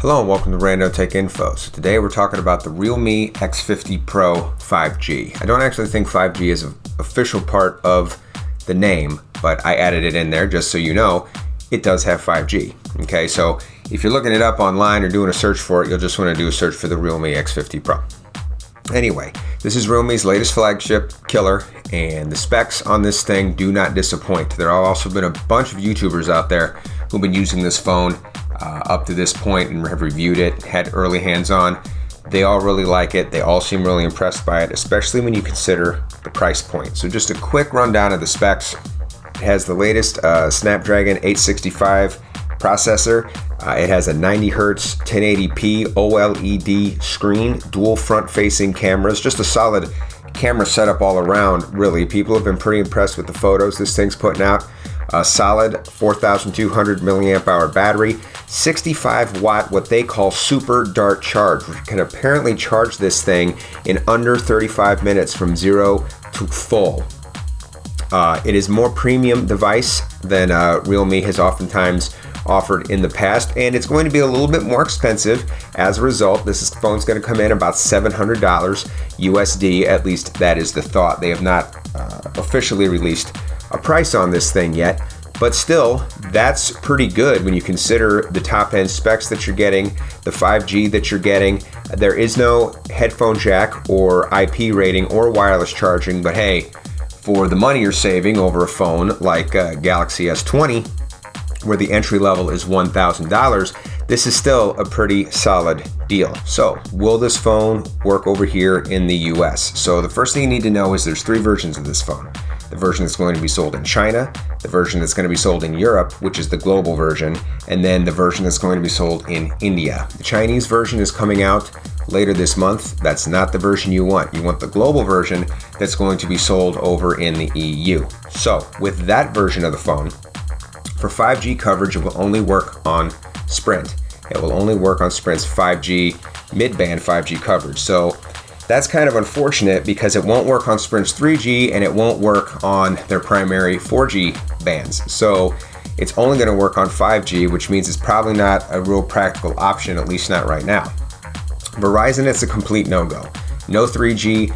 Hello and welcome to Rando Tech Info. So today we're talking about the Realme X50 Pro 5G. I don't actually think 5G is an official part of the name, but I added it in there just so you know it does have 5G. Okay, so if you're looking it up online or doing a search for it, you'll just want to do a search for the Realme X50 Pro. Anyway, this is Realme's latest flagship killer, and the specs on this thing do not disappoint. There have also been a bunch of YouTubers out there who've been using this phone up to this point and have reviewed it, had early hands-on. They all really like it. They all seem really impressed by it, especially when you consider the price point. So just a quick rundown of the specs. It has the latest Snapdragon 865 processor. It has a 90 Hz 1080p OLED screen, dual front-facing cameras, just a solid camera setup all around, really. People have been pretty impressed with the photos this thing's putting out. A solid 4,200 milliamp hour battery, 65 watt what they call super dart charge, which can apparently charge this thing in under 35 minutes from zero to full. It is more premium device than Realme has oftentimes offered in the past, and it's going to be a little bit more expensive. As a result, this phone's going to come in about $700 USD, at least that is the thought. They have not officially released a price on this thing yet, but still, that's pretty good when you consider the top end specs that you're getting, the 5G that you're getting. There is no headphone jack or IP rating or wireless charging, but hey, for the money you're saving over a phone like Galaxy S20, where the entry level is $1,000, this is still a pretty solid deal. So, will this phone work over here in the US? So the first thing you need to know is there's three versions of this phone. The version that's going to be sold in China, the version that's going to be sold in Europe, which is the global version, and then the version that's going to be sold in India. The Chinese version is coming out later this month. That's not the version you want. You want the global version that's going to be sold over in the EU. So, with that version of the phone, for 5G coverage, it will only work on Sprint. It will only work on Sprint's 5G, mid-band 5G coverage. So that's kind of unfortunate because it won't work on Sprint's 3G and it won't work on their primary 4G bands. So it's only going to work on 5G, which means it's probably not a real practical option, at least not right now. Verizon, it's a complete no-go. No 3G,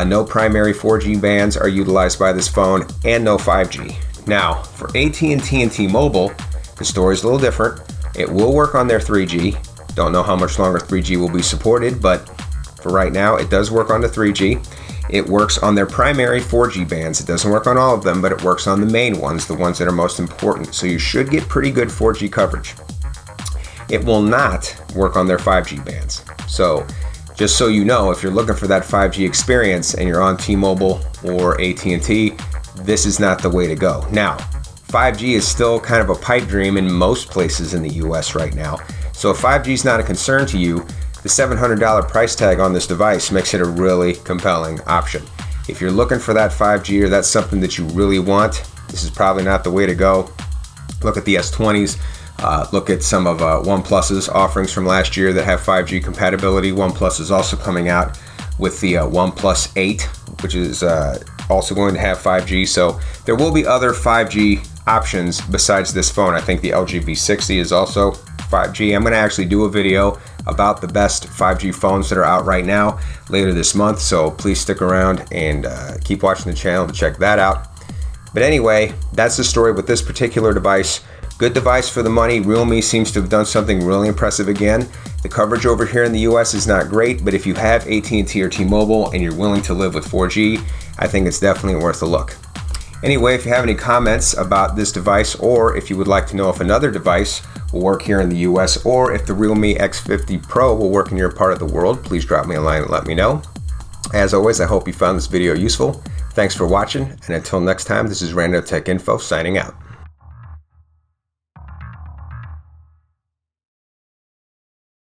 no primary 4G bands are utilized by this phone, and no 5G. Now, for AT&T and T-Mobile, the story's a little different. It will work on their 3G. Don't know how much longer 3G will be supported, but for right now, it does work on the 3G. It works on their primary 4G bands. It doesn't work on all of them, but it works on the main ones, the ones that are most important. So you should get pretty good 4G coverage. It will not work on their 5G bands. So just so you know, if you're looking for that 5G experience and you're on T-Mobile or AT&T, this is not the way to go. Now, 5G is still kind of a pipe dream in most places in the US right now. So if 5G is not a concern to you, the $700 price tag on this device makes it a really compelling option. If you're looking for that 5G or that's something that you really want, this is probably not the way to go. Look at the S20s. Look at some of OnePlus's offerings from last year that have 5G compatibility. OnePlus is also coming out with the OnePlus 8, which is also going to have 5G. So there will be other 5G options besides this phone. I think the LG V60 is also 5G. I'm going to actually do a video about the best 5G phones that are out right now later this month, so please stick around and keep watching the channel to check that out. But anyway, that's the story with this particular device. Good device for the money. Realme seems to have done something really impressive again. The coverage over here in the US is not great, but if you have AT&T or T-Mobile and you're willing to live with 4G, I think it's definitely worth a look. Anyway, if you have any comments about this device, or if you would like to know if another device will work here in the US, or if the Realme X50 Pro will work in your part of the world, please drop me a line and let me know. As always, I hope you found this video useful. Thanks for watching, and until next time, this is Rando Tech Info signing out.